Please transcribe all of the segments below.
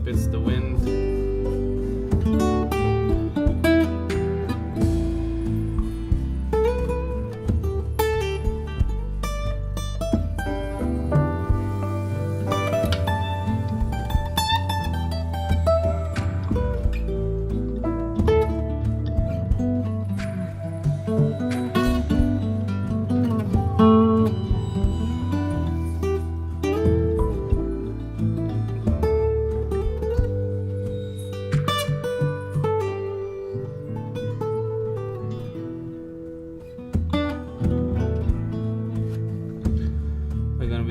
hope it's the wind.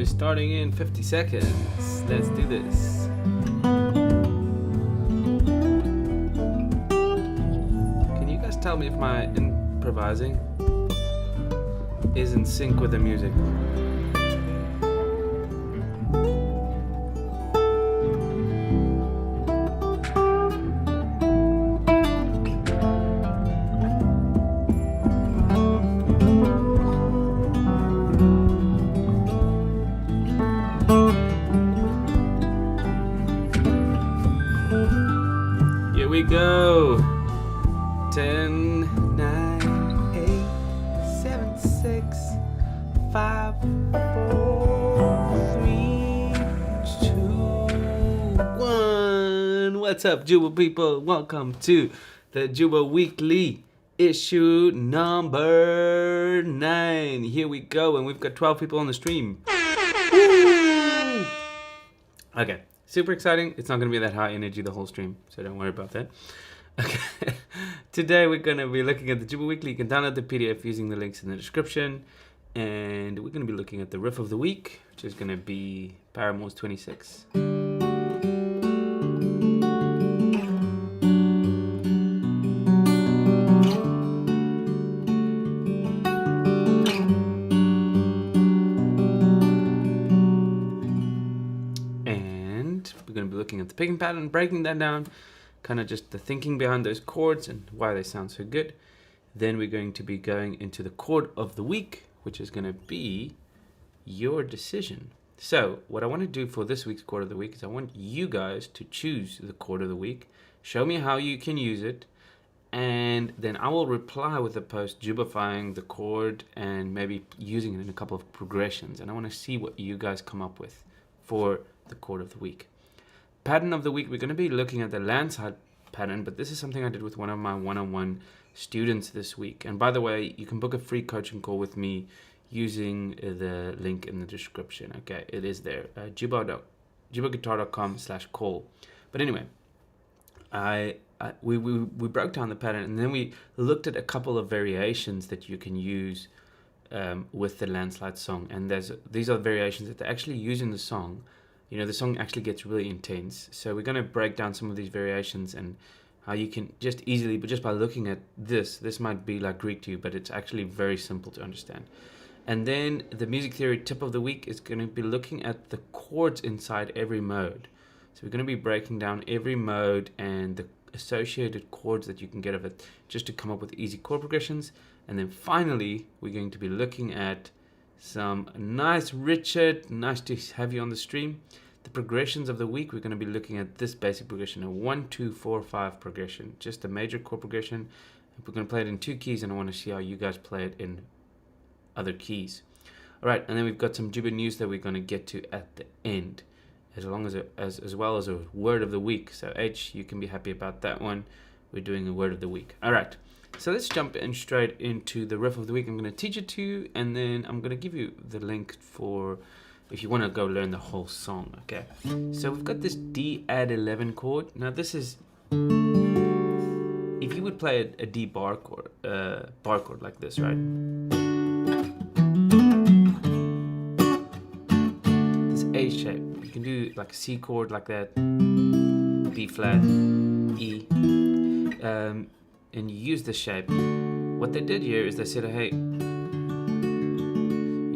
Starting in 50 seconds. Let's do this. Can you guys tell me if my improvising is in sync with the music? We go 10, 9, 8, 7, 6, 5, 4, 3, 2, 1. What's up, Jooba people? Welcome to the Jooba Weekly issue number 9. Here we go, and we've got 12 people on the stream. Woo! Okay. Super exciting. It's not going to be that high energy the whole stream, so don't worry about that. Okay. Today we're going to be looking at the Jooba Weekly. You can download the PDF using the links in the description. And we're going to be looking at the riff of the week, which is going to be Paramore's 26. We're going to be looking at the picking pattern, breaking that down, kind of just the thinking behind those chords and why they sound so good. Then we're going to be going into the chord of the week, which is going to be your decision. So what I want to do for this week's chord of the week is I want you guys to choose the chord of the week, show me how you can use it, and then I will reply with a post Joobifying the chord and maybe using it in a couple of progressions. And I want to see what you guys come up with for the chord of the week. Pattern of the week, we're going to be looking at the landslide pattern, but this is something I did with one of my one-on-one students this week. And by the way, you can book a free coaching call with me using the link in the description. Okay, it is there, joobaguitar.com/call. But anyway, we broke down the pattern, and then we looked at a couple of variations that you can use with the landslide song. And these are variations that they actually use in the song. You know, the song actually gets really intense. So we're going to break down some of these variations and how you can just easily, but just by looking at this might be like Greek to you, but it's actually very simple to understand. And then the music theory tip of the week is going to be looking at the chords inside every mode. So we're going to be breaking down every mode and the associated chords that you can get of it, just to come up with easy chord progressions. And then finally, we're going to be looking at some nice Richard, nice to have you on the stream. The progressions of the week, we're going to be looking at this basic progression, a 1, 2, 4, 5 progression, just a major chord progression. We're going to play it in 2 keys, and I want to see how you guys play it in other keys. All right, and then we've got some Jooba news that we're going to get to at the end, as well as a word of the week. So H, you can be happy about that one. We're doing a word of the week. All right. So let's jump in straight into the riff of the week. I'm going to teach it to you, and then I'm going to give you the link for if you want to go learn the whole song, okay? So we've got this D add 11 chord. Now this is, if you would play a D bar chord like this, right? This A shape. You can do like a C chord like that, B flat, E. And you use the shape. What they did here is they said, hey, you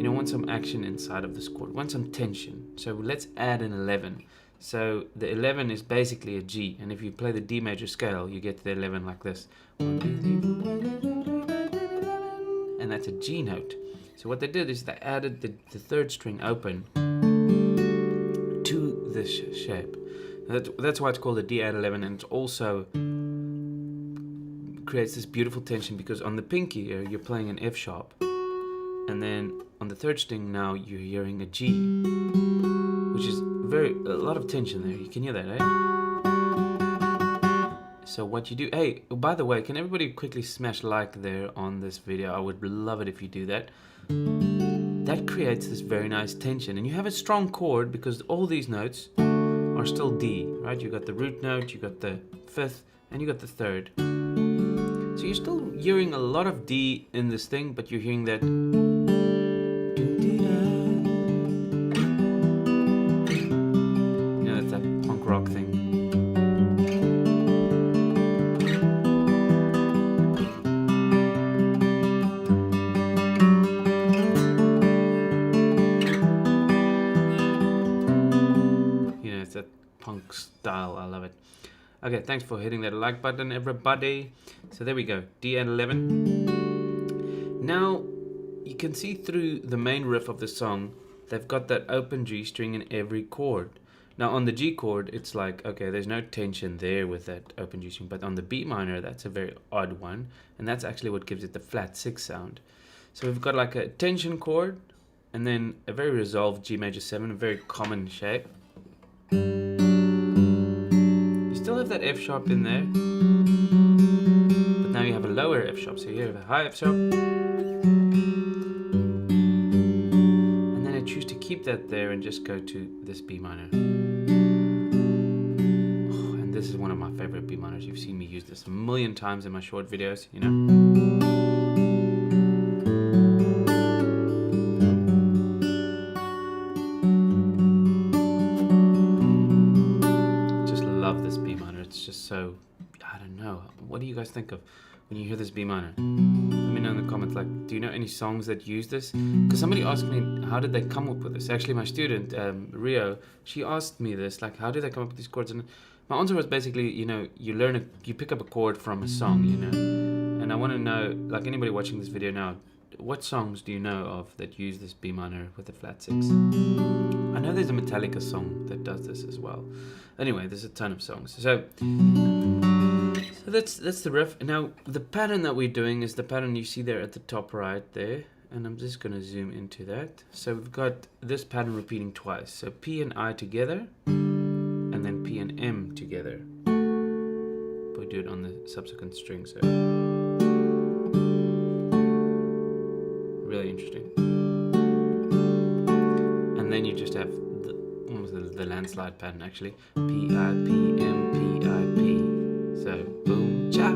know, want some action inside of this chord, want some tension. So let's add an 11. So the 11 is basically a G, and if you play the D major scale, you get the 11 like this. 1, 2, 3, 4, and that's a G note. So what they did is they added the third string open to this shape. That's why it's called a D add 11, and it also creates this beautiful tension because on the pinky you're playing an F sharp, and then on the third string now you're hearing a G, which is a lot of tension there. You can hear that, eh? So what you do, hey, by the way, can everybody quickly smash like there on this video? I would love it if you do that. That creates this very nice tension, and you have a strong chord because all these notes are still D, right? You got the root note, you got the fifth, and you got the third. So you're still hearing a lot of D in this thing, but you're hearing that. You know, that's that punk rock thing. Punk style. I love it. Okay, thanks for hitting that like button, everybody. So there we go, D and 11. Now you can see through the main riff of the song, they've got that open G string in every chord. Now on the G chord, it's like, okay, there's no tension there with that open G string, but on the B minor, that's a very odd one, and that's actually what gives it the flat 6 sound. So we've got like a tension chord, and then a very resolved G major 7, a very common shape. Still have that F sharp in there, but now you have a lower F sharp, so you have a high F sharp, and then I choose to keep that there and just go to this B minor. Oh, and this is one of my favorite B minors. You've seen me use this a million times in my short videos, you know. So, I don't know, what do you guys think of when you hear this B minor? Let me know in the comments, like, do you know any songs that use this? Because somebody asked me, how did they come up with this? Actually, my student, Rio, she asked me this, like, how do they come up with these chords? And my answer was basically, you know, you pick up a chord from a song, you know, and I want to know, like anybody watching this video now, what songs do you know of that use this B minor with a flat 6? I know there's a Metallica song that does this as well. Anyway, there's a ton of songs. So that's the riff. Now, the pattern that we're doing is the pattern you see there at the top right there. And I'm just going to zoom into that. So we've got this pattern repeating twice. So P and I together, and then P and M together. We'll do it on the subsequent string. So really interesting. And then you just have the landslide pattern actually. P, I, P, M, P, I, P. So boom, cha,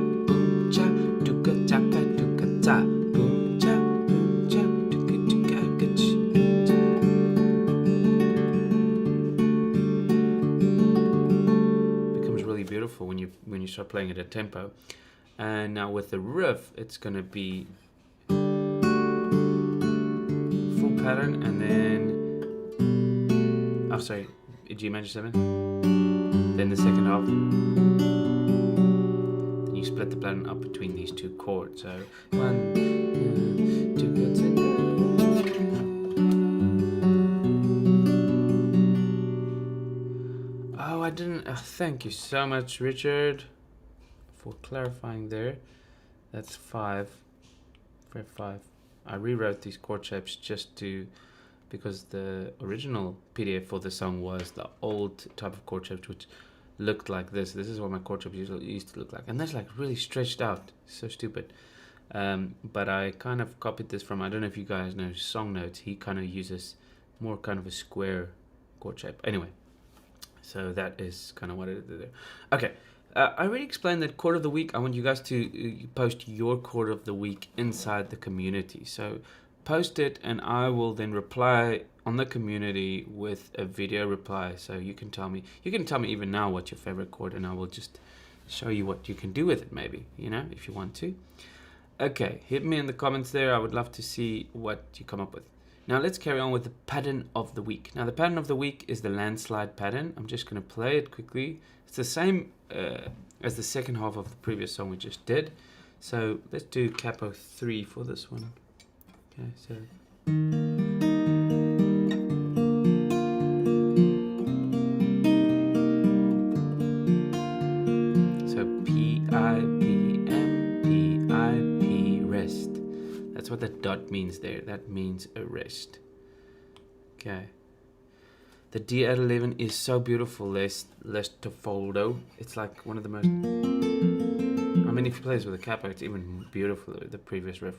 duka, chaka, duka, ta. Boom, cha, duka, duka, gach. Becomes really beautiful when you start playing it at tempo. And now with the riff, it's gonna be full pattern, and then sorry, G major 7, then the second half, then you split the pattern up between these two chords. So 1, 2, 3. Oh, I didn't. Thank you so much, Richard, for clarifying there. That's 5. Fret 5. I rewrote these chord shapes because the original PDF for the song was the old type of chord shapes, which looked like this. This is what my chord shapes used to look like, and that's like really stretched out. So stupid. But I kind of copied this from, I don't know if you guys know Song Notes. He kind of uses more kind of a square chord shape. Anyway, so that is kind of what I did there. Okay. I already explained that chord of the week. I want you guys to post your chord of the week inside the community. So post it, and I will then reply on the community with a video reply. So you can tell me even now what's your favorite chord, and I will just show you what you can do with it, maybe, you know, if you want to. Okay, hit me in the comments there. I would love to see what you come up with. Now let's carry on with the pattern of the week. Now the pattern of the week is the landslide pattern. I'm just going to play it quickly. It's the same as the second half of the previous song we just did. So let's do capo 3 for this one. Okay, so dot means there. That means a rest. Okay. The D at 11 is so beautiful. Les Tofoldo. It's like one of the most... I mean, if you play this with a capo, it's even beautiful. The previous riff.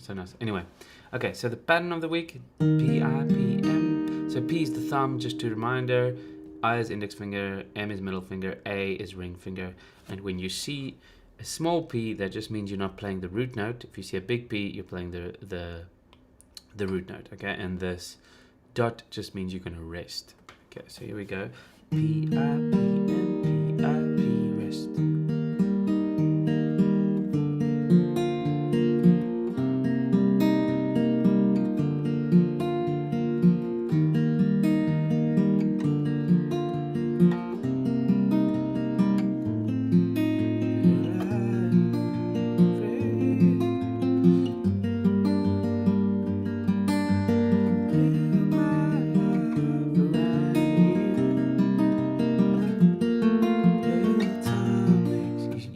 So nice. Anyway, okay, so the pattern of the week, P, I, P, M. So P is the thumb, just a reminder. I is index finger, M is middle finger, A is ring finger. And when you see a small P, that just means you're not playing the root note. If you see a big P, you're playing the root note, okay? And this dot just means you're gonna rest. Okay, so here we go. P, I, P, M, P, I, P, rest.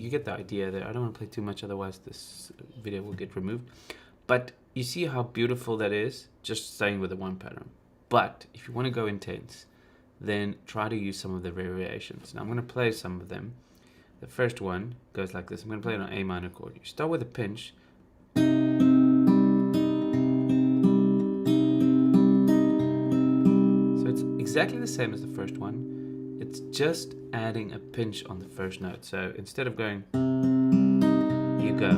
Get the idea there. I don't want to play too much, otherwise this video will get removed. But you see how beautiful that is, just staying with the one pattern. But if you want to go intense, then try to use some of the variations. Now I'm going to play some of them. The first one goes like this. I'm going to play it on A minor chord. You start with a pinch. So it's exactly the same as the first one. It's just adding a pinch on the first note. So instead of going, you go.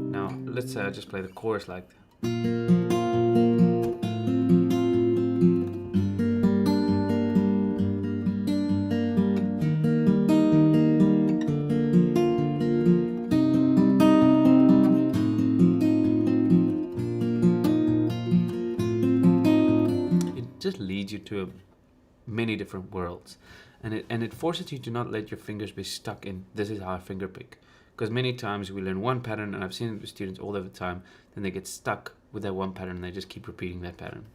Now, let's say I just play the chorus like that. Just leads you to many different worlds, and it forces you to not let your fingers be stuck in this is how I finger pick, because many times we learn one pattern, and I've seen it with students all over the time, then they get stuck with that one pattern and they just keep repeating that pattern.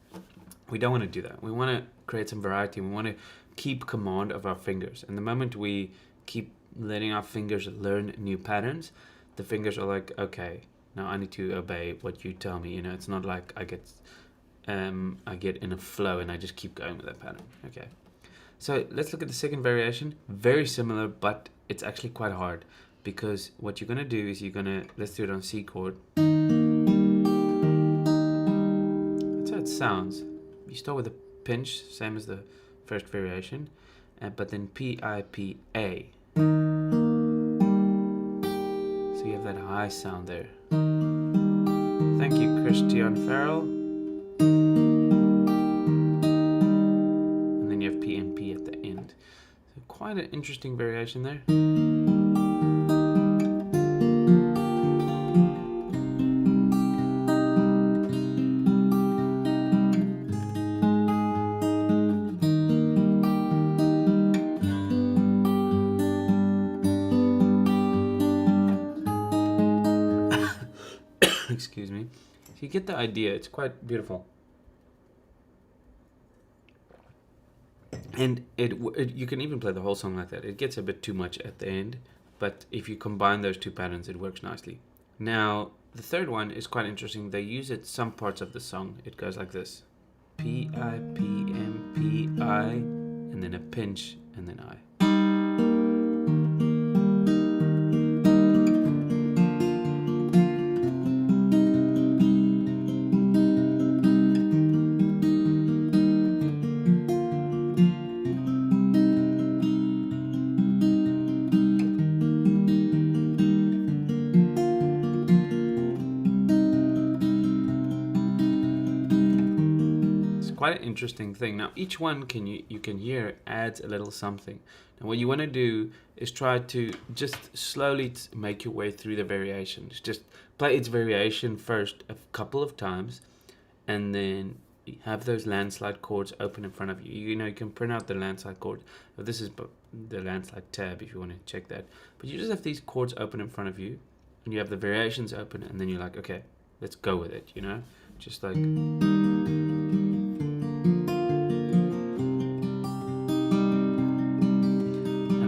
We don't want to do that. We want to create some variety. We want to keep command of our fingers, and the moment we keep letting our fingers learn new patterns, the fingers are like, okay, now I need to obey what you tell me. It's not like I get in a flow and I just keep going with that pattern. Okay, so let's look at the second variation. Very similar, but it's actually quite hard, because what you're gonna do is let's do it on C chord. That's how it sounds. You start with a pinch, same as the first variation, but then P, I, P, A. So you have that high sound there. Thank you, Christian Farrell. And then you have P and P at the end. So quite an interesting variation there. Excuse me. So you get the idea. It's quite beautiful. And you can even play the whole song like that. It gets a bit too much at the end, but if you combine those two patterns, it works nicely. Now, the third one is quite interesting. They use it some parts of the song. It goes like this. P, I, P, M, P, I, and then a pinch, and then I. quite an interesting thing. Now, each one you can hear adds a little something. And what you want to do is try to just slowly make your way through the variations. Just play its variation first a couple of times, and then have those landslide chords open in front of you. You can print out the landslide chord. This is the landslide tab if you want to check that. But you just have these chords open in front of you, and you have the variations open, and then you're like, okay, let's go with it, just like. And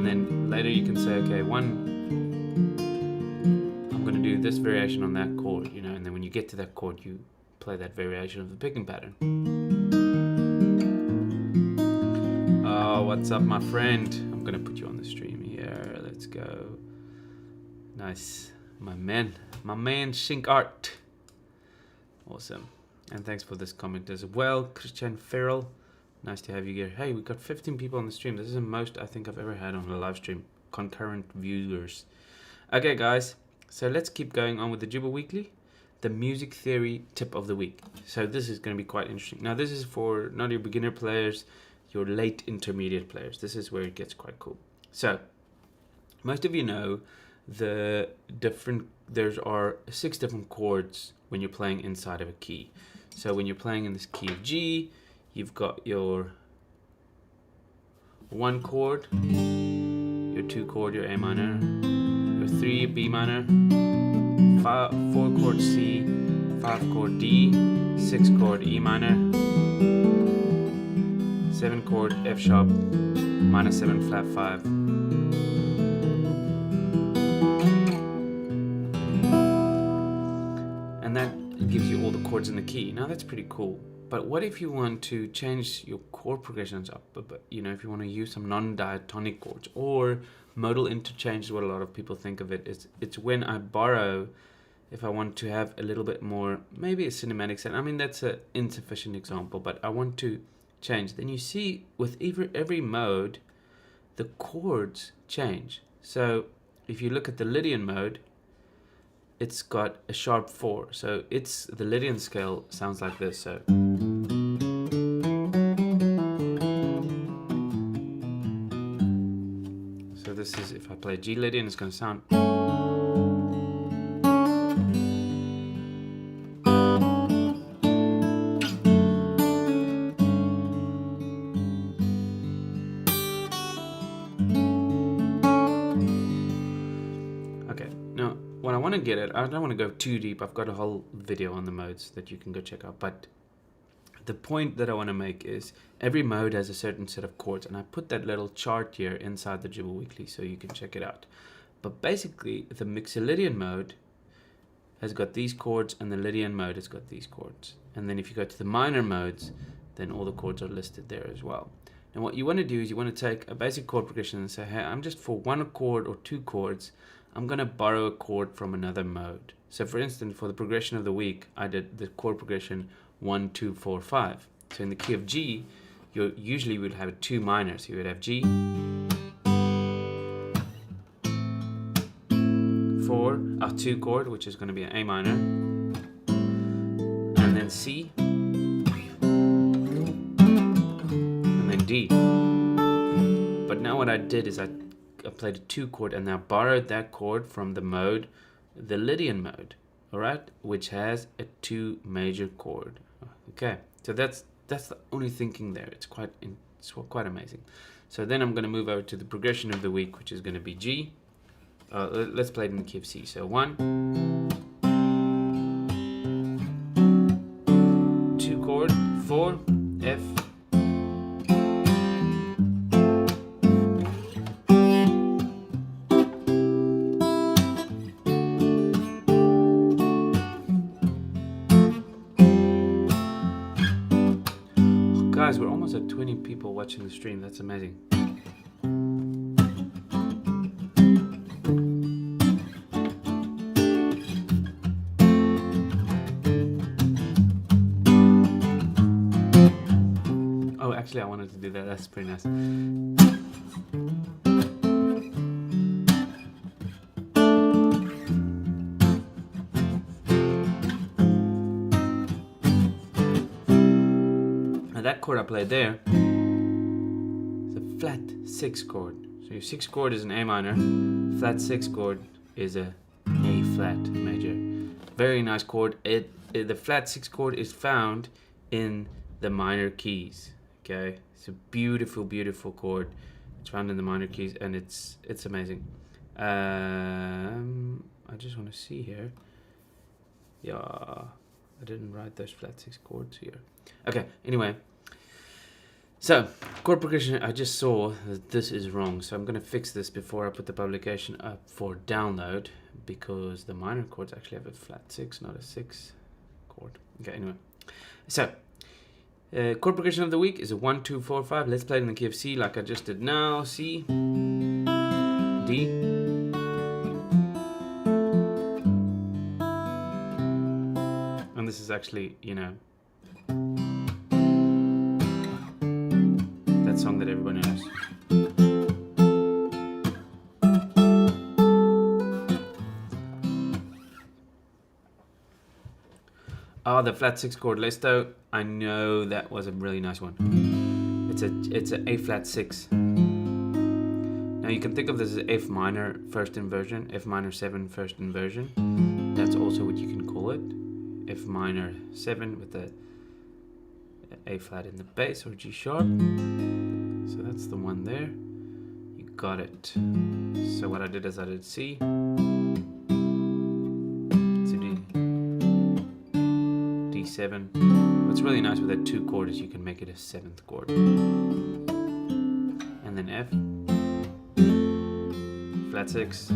then later you can say, okay, I'm going to do this variation on that chord, and then when you get to that chord, you play that variation of the picking pattern. Oh, what's up, my friend? I'm going to put you on the stream here. Let's go. Nice. My man Shink Art. Awesome. And thanks for this comment as well, Christian Farrell. Nice to have you here. Hey, we got 15 people on the stream. This is the most I think I've ever had on a live stream. Concurrent viewers. Okay, guys. So let's keep going on with the Jooba Weekly. The music theory tip of the week. So this is going to be quite interesting. Now, this is for not your beginner players, your late intermediate players. This is where it gets quite cool. So, most of you know there are 6 different chords when you're playing inside of a key. So when you're playing in this key of G, you've got your 1 chord, your 2 chord, your A minor, your 3 B minor, 4 chord C, 5 chord D, 6 chord E minor, 7 chord F sharp, minor 7 flat 5. And that gives you all the chords in the key. Now that's pretty cool. But what if you want to change your chord progressions up? But if you want to use some non-diatonic chords, or modal interchange is what a lot of people think of it. It's when I borrow, if I want to have a little bit more, maybe a cinematic sound. I mean, that's an insufficient example, but I want to change. Then you see with every mode, the chords change. So if you look at the Lydian mode, it's got a sharp 4. So the Lydian scale sounds like this. So this is, if I play G Lydian, it's going to sound. Get it. I don't want to go too deep. I've got a whole video on the modes that you can go check out, but the point that I want to make is every mode has a certain set of chords, and I put that little chart here inside the Jooba Weekly so you can check it out. But basically the Mixolydian mode has got these chords, and the Lydian mode has got these chords. And then if you go to the minor modes, then all the chords are listed there as well. And what you want to do is you want to take a basic chord progression and say, hey, I'm just for 1 chord or 2 chords, I'm going to borrow a chord from another mode. So for instance, for the progression of the week, I did the chord progression 1, 2, 4, 5. So in the key of G, you usually would have 2 minors. You would have G, 4, a 2 chord, which is going to be an A minor, and then C, and then D. But now what I did is I played a 2 chord, and I borrowed that chord from the mode, the Lydian mode, all right, which has a 2 major chord. Okay, so that's the only thinking there. It's quite amazing. So then I'm going to move over to the progression of the week, which is going to be G. Let's play it in the key of C. So 1, 2 chord, 4, F. Guys, we're almost at 20 people watching the stream. That's amazing. Oh, actually, I wanted to do that. That's pretty nice. Now that chord I played there is a flat 6 chord. So your 6 chord is an A minor, flat 6 chord is a A flat major. Very nice chord. The flat 6 chord is found in the minor keys. Okay, it's a beautiful, beautiful chord. It's found in the minor keys, and it's amazing. I just want to see here. Yeah, I didn't write those flat 6 chords here. Okay, anyway. So, chord progression, I just saw that this is wrong. So I'm going to fix this before I put the publication up for download, because the minor chords actually have a flat 6, not a 6 chord. Okay, anyway. So, chord progression of the week is a 1, 2, 4, 5. Let's play it in the key of C like I just did now. C, D, and this is actually, you know, that song that everybody knows. Oh, the flat 6 chord Lesto. I know that was a really nice one. It's a A flat 6. Now you can think of this as F minor first inversion, F minor 7 first inversion. That's also what you can call it. F minor 7 with the A flat in the bass, or G sharp. So that's the one there. You got it. So what I did is I did C. D7. What's really nice with that 2 chord is you can make it a 7th chord. And then F, flat 6 to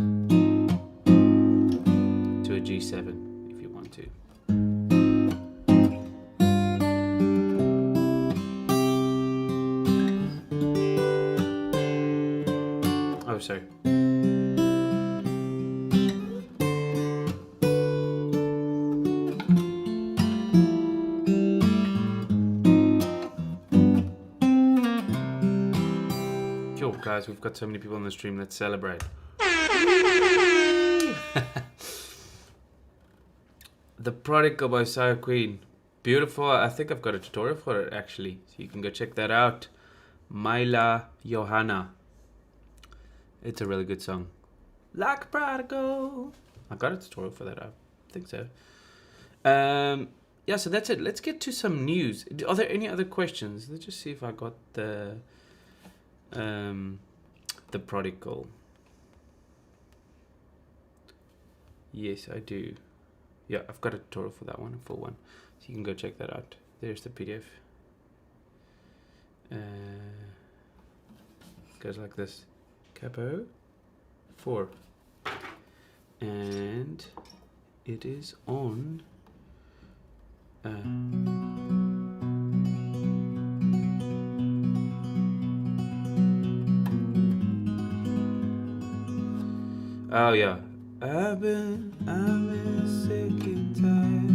a G7 if you want to. Oh, sorry. Guys, we've got so many people on the stream. Let's celebrate. The Prodigal by Sire Queen. Beautiful. I think I've got a tutorial for it actually, so you can go check that out. Myla Johanna. It's a really good song. Like Prodigal. I got a tutorial for that. I think so. Yeah, so that's it. Let's get to some news. Are there any other questions? Let's just see if I got the Prodigal. Yes, I do. Yeah, I've got a tutorial for that one, a full one. So you can go check that out. There's the PDF. Goes like this. Capo 4. And it is on oh yeah. I've been sick and tired.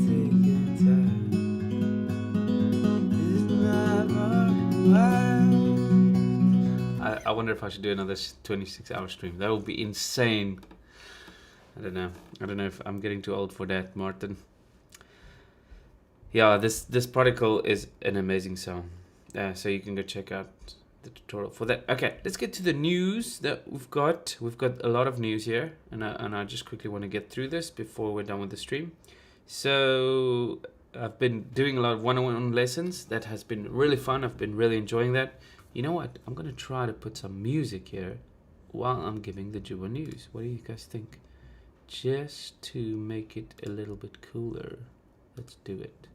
Taking time. It's not hard. I wonder if I should do another 26-hour stream. That would be insane. I don't know if I'm getting too old for that, Martin. Yeah, this Prodigal is an amazing song. So you can go check out the tutorial for that. Okay, let's get to the news that we've got. We've got a lot of news here, and I just quickly want to get through this before we're done with the stream. So I've been doing a lot of one-on-one lessons. That has been really fun. I've been really enjoying that. You know what? I'm going to try to put some music here while I'm giving the Jooba news. What do you guys think? Just to make it a little bit cooler. Let's do it.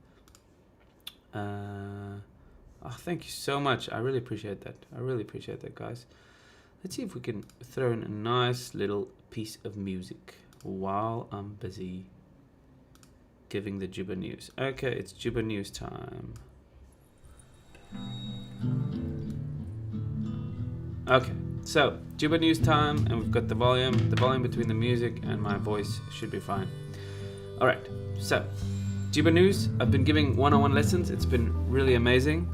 Oh, thank you so much. I really appreciate that. I really appreciate that, guys. Let's see if we can throw in a nice little piece of music while I'm busy giving the Jooba news. Okay, it's Jooba news time. Okay, so Jooba news time, and we've got the volume between the music and my voice should be fine. All right, so Jooba news. I've been giving one-on-one lessons. It's been really amazing.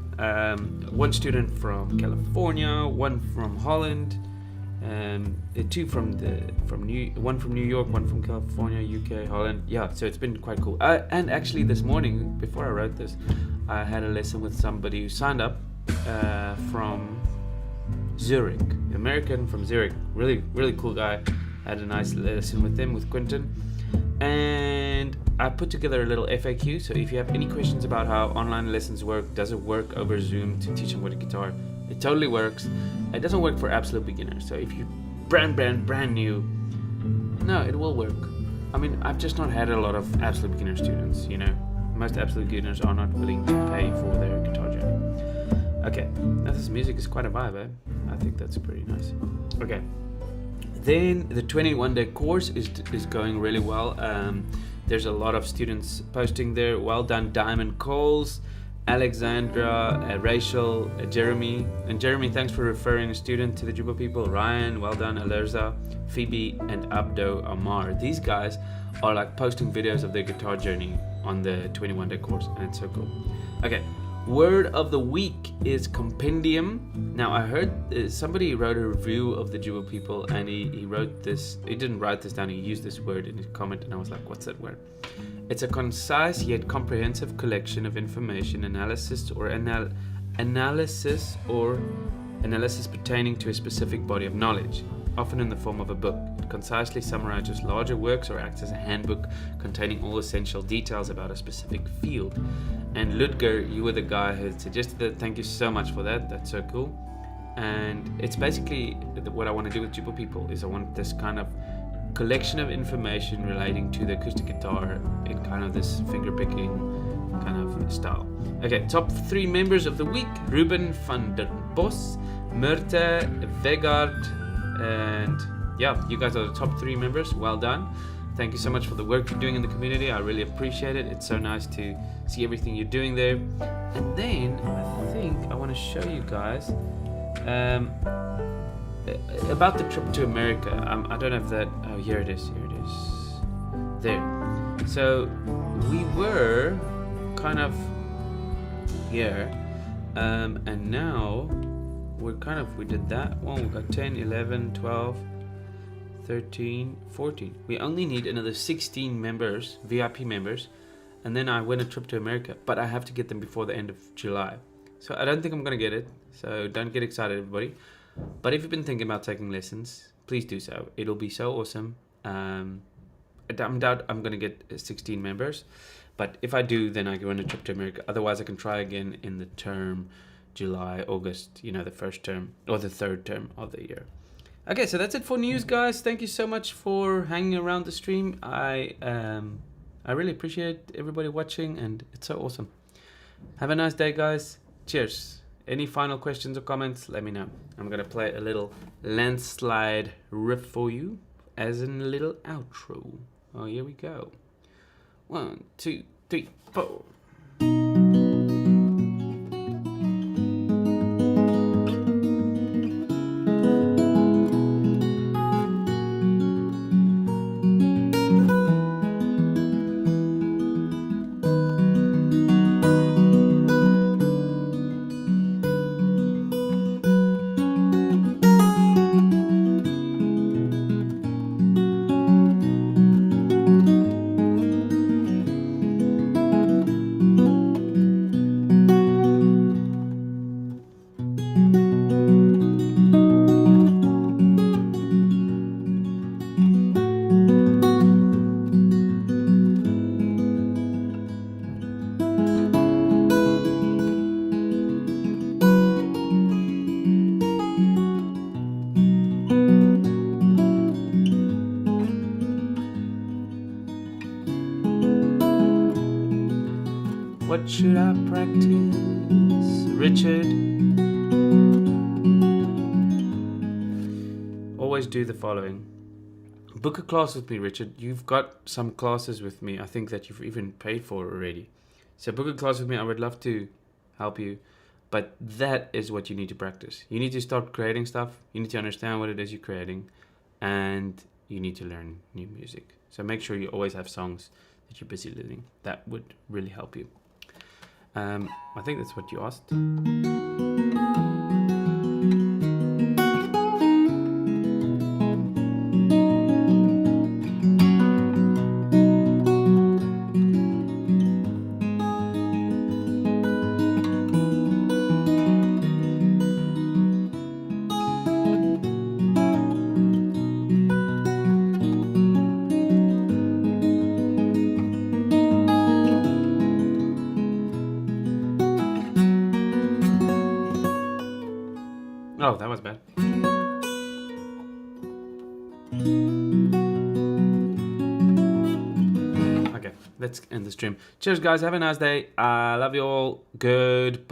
One student from California, one from Holland, Two one from New York, one from California, UK, Holland. Yeah, so it's been quite cool. And actually, this morning, before I wrote this, I had a lesson with somebody who signed up from Zurich, American from Zurich. Really, really cool guy. Had a nice lesson with him, with Quentin. And I put together a little FAQ. So if you have any questions about how online lessons work, does it work over Zoom to teach somebody guitar? It totally works. It doesn't work for absolute beginners. So if you're brand new, no, it will work. I mean, I've just not had a lot of absolute beginner students, you know. Most absolute beginners are not willing to pay for their guitar journey. Okay, now this music is quite a vibe, eh? I think that's pretty nice. Okay, then the 21-day course is going really well. There's a lot of students posting there. Well done, Diamond Coles, Alexandra, Rachel, Jeremy. And Jeremy, thanks for referring a student to the Jooba people. Ryan, well done, Alerza, Phoebe, and Abdo Amar. These guys are like posting videos of their guitar journey on the 21-day course, and it's so cool. Okay, word of the week is compendium. Now I heard somebody wrote a review of the Jooba people, and he wrote this. He didn't write this down. He used this word in his comment, and I was like, "What's that word?" It's a concise yet comprehensive collection of information, analysis pertaining to a specific body of knowledge, often in the form of a book. It concisely summarizes larger works or acts as a handbook containing all essential details about a specific field. And Ludger, you were the guy who suggested that. Thank you so much for that. That's so cool. And it's basically what I want to do with Jooba people is I want this kind of collection of information relating to the acoustic guitar in kind of this finger picking kind of style. Okay, top 3 members of the week: Ruben van der Bos, Myrte Vegard, and yeah, you guys are the top 3 members. Well done. Thank you so much for the work you're doing in the community. I really appreciate it. It's so nice to see everything you're doing there. And then I think I want to show you guys about the trip to America. I don't have that. Oh, here it is. There. So we were kind of here, and now we did that one. We got 10, 11, 12, 13, 14. We only need another 16 members, VIP members, and then I win a trip to America. But I have to get them before the end of July. So I don't think I'm gonna get it. So don't get excited, everybody. But if you've been thinking about taking lessons, please do so. It'll be so awesome. I doubt I'm going to get 16 members. But if I do, then I go on a trip to America. Otherwise, I can try again in the term July, August, you know, the first term or the third term of the year. Okay, so that's it for news, guys. Thank you so much for hanging around the stream. I really appreciate everybody watching, and it's so awesome. Have a nice day, guys. Cheers. Any final questions or comments, let me know. I'm going to play a little landslide riff for you as in a little outro. Oh, here we go. 1, 2, 3, 4. What should I practice, Richard? Always do the following. Book a class with me, Richard. You've got some classes with me, I think, that you've even paid for already. So book a class with me. I would love to help you. But that is what you need to practice. You need to start creating stuff. You need to understand what it is you're creating. And you need to learn new music. So make sure you always have songs that you're busy learning. That would really help you. I think that's what you asked. let's end the stream. Cheers, guys. Have a nice day. I love you all. Goodbye.